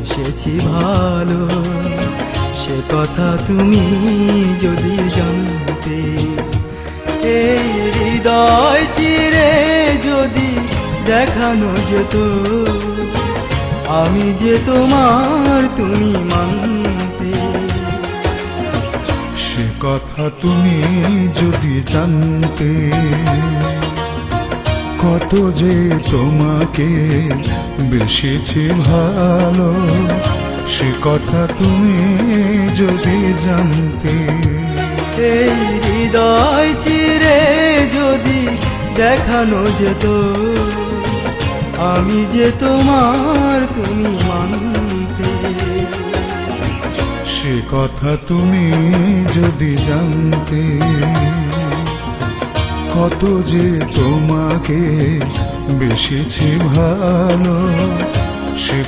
এসেছি ভালো, সে কথা তুমি যদি জানতে। এই হৃদয় চিরে যদি দেখানো যেত, আমি যে তোমার তুমি মানতে। সে কথা তুমি যদি জানতে, কত যে তোমাকে বেসেছি ভালো, সে কথা তুমি যদি জানতে। এই হৃদয় চিরে যদি দেখানো যেত, আমি যে তোমার তুমি মানতে। সে কথা তুমি যদি জানতে, কত যে তোমাকে বেসেছি ভালো, সে